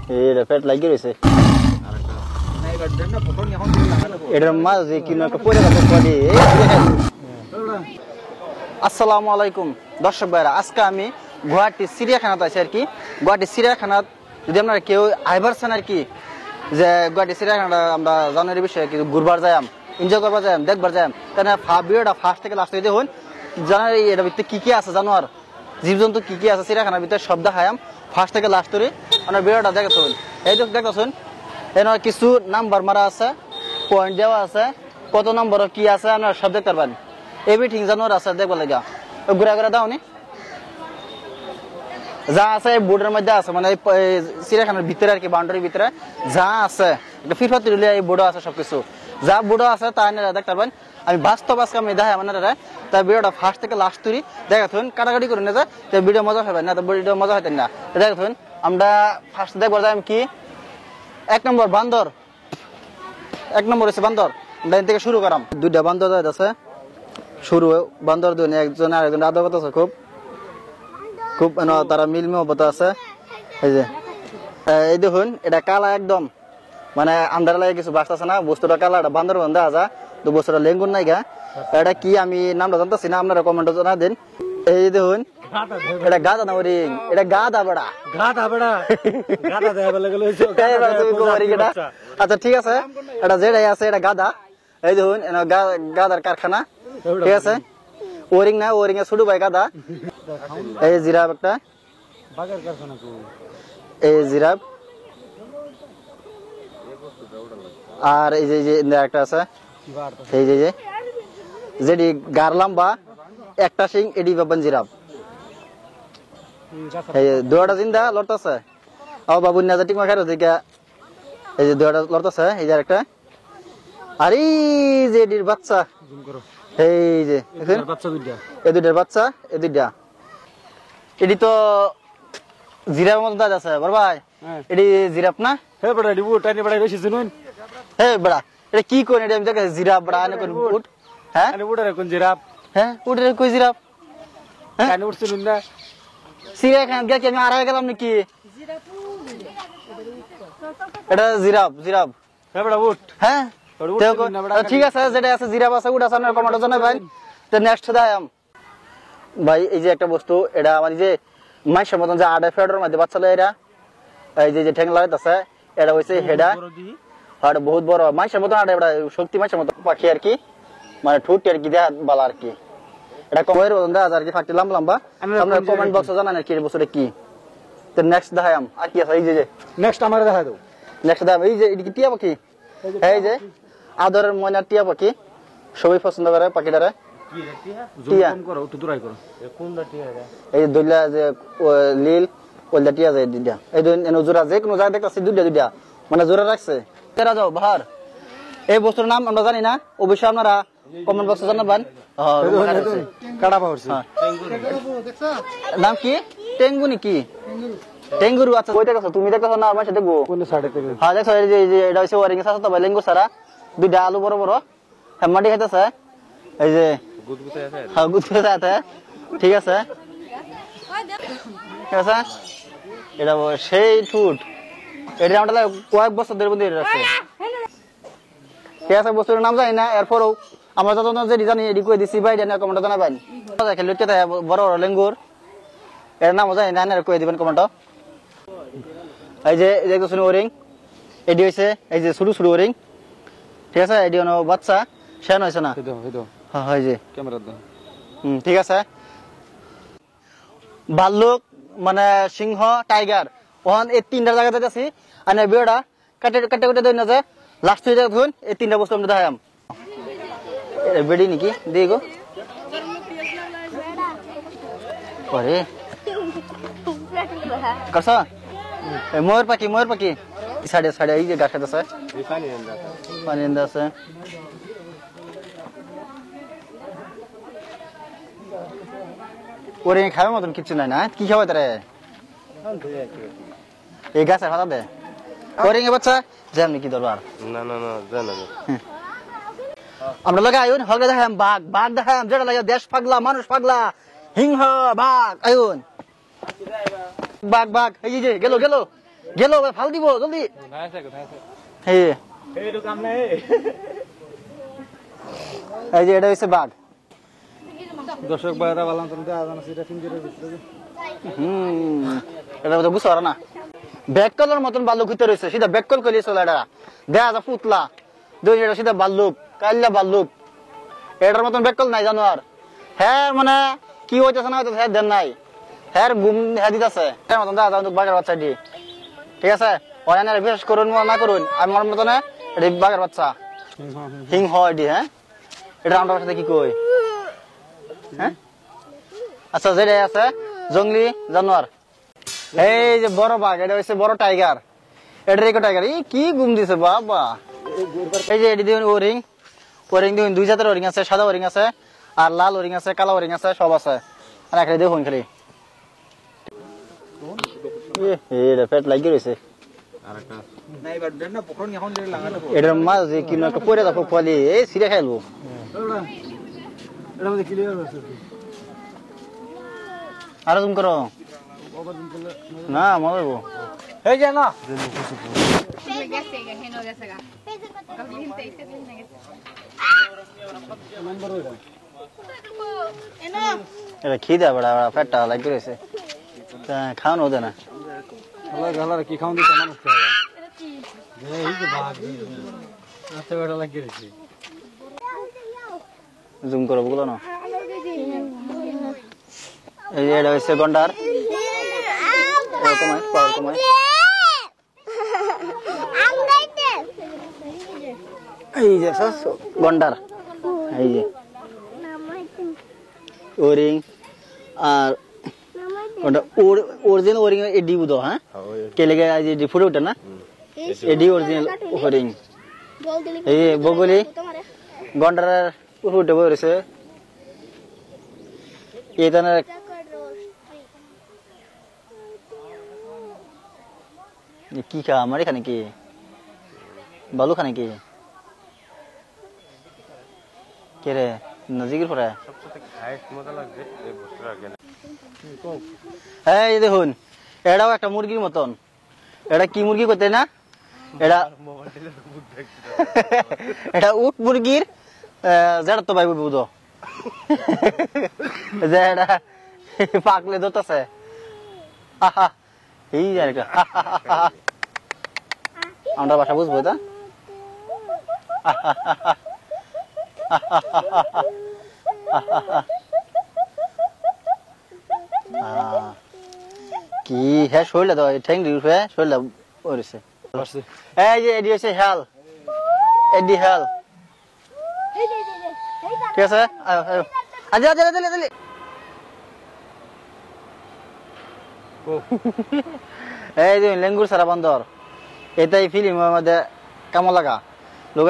এটা পেট লাগি রয়েছে এটার মাঝে কি না একটা পড়ে গেছে পড়ে আসসালামু আলাইকুম দর্শক ভাইরা আজকে আমি গুয়াহাটি চিড়িয়াখানাতে আছি আর কি গুয়াহাটি চিড়িয়াখানা যদি আপনারা কেউ আইবারছেন আর কি যে গুয়াহাটি চিড়িয়াখানাটা আমরা জানুয়ারি বিষয়ে কিছু ঘুরবার যাইম এনজয় করবার যাইম দেখবার যাইম তাহলে ভিডিওটা ফার্স্ট থেকে লাস্ট দেখুন জানুয়ারি এটার ভিতরে কি কি আছে জানোয়ার জীবজন্তু কি কি আছে চিড়িয়াখানার ভিতরে সব দেখায়াম ফার্স্ট থেকে লাস্ট করে আপনার ভিডিওটা দেখেছেন এই তো দেখেছেন এনার কিছু নাম্বার মারা আছে পয়েন্ট দেওয়া আছে কত নম্বর কি আছে আপনারা সব দেখতে পারবেন এভরিথিং জানোয়ার আছে দেখবার লাগা ঘুরা ঘুরা দাও নি যা আছে বোর্ডের মধ্যে আছে মানে চিড়িয়াখানার ভিতরে আর কি বাউন্ডারির ভিতরে যা আছে ফিরফাতি এই বোর্ড আছে সবকিছু যা বোর্ড আছে তা দেখতে পারবেন আমি বাস্তব আজকে আমি দেখাই আপনারা তাই ভিডিওটা ফার্স্ট থেকে লাস্ট তুরি দেখাথুন কাটাকাটি করে না যে ভিডিও মজা হবে না তো ভিডিও মজা হতেন না দেখাথুন আমরা ফার্স্ট দেখবার যাই কি এক নম্বর বান্দর এক নম্বর হচ্ছে বান্দর ডাইন থেকে শুরু করাম দুইটা বান্দর আছে শুরু বান্দর দুই একজন আর একজন আদর করতেছে খুব খুব তারা মিল মহব্বত আছে এই যে এই দেখুন এটা কালা একদম মানে আন্ধার লাগে কিছু বাঁচতেছে না বস্তুটা কালা এটা বান্দর বান্ধা আছে তো বস্তুটা লেঙ্গুন নাই গা এটা কি আমি নামটা জানতেছি না আপনারা কমেন্টে জানা দিন এই দেখুন এটা গাদা না ওরিং এটা গাদা বড়া আচ্ছা ঠিক আছে এটা যেটাই আছে এটা গাদা এই দেখুন গাদার কারখানা ঠিক আছে ওরিং না ওরিং এ ছোট ভাই গাদা এই জিরাফ একটা এই জিরাফ আর এই যে একটা আছে এই যে যেটি গার লম্বা একটা সিং এডি বাবান জিরাফ এই দুটা জিন্দা লড়তেছে ও বাবু না টিক মাখার দিকে এই যে দুটা লড়তেছে এই যে একটা আর এই যে এডির বাচ্চা এই যে এই দুইটার বাচ্চা এই দুইটা এটি তো জিরাফের মতো দাঁত আছে বড় ভাই এটি জিরাফ না হে বড়া এডি বুট টানি বড়া বেশি শুনুন হে বড়া এটা কি কোন এটা আমি দেখে জিরাফ বড়া আনে কোন উট হ্যাঁ আরে বুটারে কোন জিরাফ হ্যাঁ উটের কই জিরাফ হ্যাঁ কানে উঠ শুনুন না চিড়িয়াখানা গিয়ে কি আমি হারাই গেলাম নাকি এটা জিরাফ জিরাফ হে বড়া উঠ হ্যাঁ ঠিক আছে যেটা আছে জিরাফ আছে উট আছে আপনার কমেন্টে জানাবেন তো নেক্সট দাম ভাই এই যে একটা বস্তু এটা আমার যে মাইশের মতন যে আড়ে ফেডার মধ্যে বাচ্চা লয় এরা এই যে ঠ্যাং লাগাইতেছে এটা হইছে হেডা আর বহুত বড় মাইশের মতন আড়ে এটা শক্তি মাইশের মতো পাখি আর কি মানে ঠুট আর কি দেয়া বালা আর কি এটা কমের মতন দেওয়া আর কি ফাঁকটি লম্বা লম্বা আপনারা কমেন্ট বক্সে জানান আর কি এই বস্তুটা কি তো নেক্সট দেখাম আর কি আছে এই যে নেক্সট আমারে দেখা দাও নেক্সট দেখাম এই যে এটা কি টিয়া পাখি এই যে আদরের ময়না টিয়া পাখি সবাই পছন্দ করে পাখিটারে টিয়া করো একটু দূরাই করো এই দইলা যে লীল ওইটা টিয়া যায় দুইটা এই জোড়া যে কোনো জায়গায় দেখতেছি দুইটা দুইটা মানে জোড়া রাখছে তেরা যাও বাহার এই বস্তুর নাম আমরা জানি না অবশ্যই আপনারা কমেন্ট বক্সে জানাবেন কাটা পাওয়ারছে নাম কি টেঙ্গুনি কি টেঙ্গুরু আচ্ছা ওইটা কথা তুমি দেখতেছ না আমার সাথে দেখবো কোন সাইডে থেকে হ্যাঁ দেখছো এই যে এটা হচ্ছে ওয়ারিং সাথে তো লেঙ্গু সারা দুইটা আলু বড় বড় হ্যাঁ মাটি খাইতেছে এই যে গুদগুদে আছে হ্যাঁ গুদগুদে আছে ঠিক আছে ঠিক আছে এটা সেই ঠুট এটা আমরা কয়েক বছর ধরে বন্ধু রাখছে ঠিক আছে বস্তুর নাম জানি না এরপরও আমরা যত যে জানি এডি কই দিছি ভাই জানা কমেন্ট জানাবেন খেলে বড় বড় লেঙ্গুর এর নাম জানি না কই দিবেন কমেন্ট এই যে দেখতেছেন ওরিং এডি হইছে এই যে ছোট ছোট ওরিং ঠিক আছে এডি হলো বাচ্চা শেন হইছে না হ্যাঁ হয় যে ক্যামেরা দাও ঠিক আছে ভাল্লুক মানে সিংহ টাইগার ওখান এই তিনটা জায়গা যাইতেছি আর ভিডিওটা কাটে কাটে কাটে দেয় না যে লাস্ট হয়ে যাবে ধরুন এই তিনটা বস্তু আমরা দেখাম বেডি নাকি দিয়ে গো আরে কাসা ময়ূর পাখি সাইডে সাইডে এই যে গাছ আছে পানি এন্ডা আছে ওরে খাওয়ার মতন কিছু নাই না কি খাওয়াই তারে এই গাছের পাতা দে ওরে বাচ্চা জ্যাম নাকি দরবার না না না জানা না আমরা লাগা আইন হলগে দেখাম বাঘ দেখাম যেটা লাগে দেশ পাগলা মানুষ পাগলা হিংহ বাঘ আইন বাঘ এই যে গেল গেল ভাই ফাল দিব জলদি এই যে এটা হচ্ছে বাঘ দর্শক ভাইরা বললাম তুমি আজান আছে এটা পিঞ্জরের ভিতরে এটা তো বুঝতে পারো না ব্যাক কলার মতন বালুক ভিতরে রয়েছে সিধা ব্যাক কল করলে চলে এটা দেখা যা ফুতলা দুই এটা সিধা বাল্লুক কাল্লা বাল্লুক এটার মতন ব্যাক কল নাই জানো আর হ্যাঁ মানে কি হইতেছে না হইতেছে হ্যাঁ দেন নাই হ্যাঁ ঘুম হ্যাঁ দিতেছে হ্যাঁ মতন দেখা যাও বাঘের বাচ্চা দি ঠিক আছে অয়ানের বিশ্বাস করুন না করুন আমার মতন এটা বাঘের বাচ্চা হিং হয় দি হ্যাঁ এটা আমার সাথে কি কই হ্যাঁ আচ্ছা যেটা আছে জঙ্গলি জানোয়ার এই যে বড় বাঘ এটা হচ্ছে বড় টাইগার এটা রেকো টাইগার কি ঘুম দিছে বাবা এই যে এটি দিন ওরিং ওরিং দিন দুই জাতের ওরিং আছে সাদা ওরিং আছে আর লাল ওরিং আছে কালো ওরিং আছে সব আছে আর একটা দেখুন খালি এটা পেট লাগিয়ে রয়েছে এটার মাঝে কি একটা পরে দেখো ফলি এই সিরে খাইলবো আরো জুম করো না মজা এই যে না এটা খিদে বড়া পেটটা লাগিয়ে রয়েছে খাওয়ানো ওদের না গালার কি খাওন দিতে মানুষ খাওয়া এই যে ভাগ আচ্ছা বড় লাগিয়ে দিছি জুম করো বলো না এই যে এটা হচ্ছে গন্ডার কমায় পাওয়ার কমায় এই যে গন্ডার এই যে ওরিং আর ওটা অরিজিনাল ওরিং এডি বুঝো হ্যাঁ কে লেগে যে ফুটে ওঠে না এডি অরিজিনাল ওরিং এই বগলি গন্ডারের উঠে বসে এখানে কি খা আমার এখানে কি বালু খানে কি কে রে নজিকের পরে এই দেখুন এটাও একটা মুরগির মতন এটা কি মুরগি করতে না এটা এটা উট মুরগির যেটা তো ভাই বুঝো যে এটা পাকলে ধরতেছে এই জায়গা আমরা ভাষা বুঝবো তা কি হ্যাঁ শরীরটা তো ঠ্যাং উঠে শরীরটা ওরেছে এই যে এডি হচ্ছে হেল এডি হেল ঠিক আছে আজ আজ আজ আজ এই যে লেঙ্গুর সারা বান্দর এটাই ফিল্মের মধ্যে কেমন লাগা লোক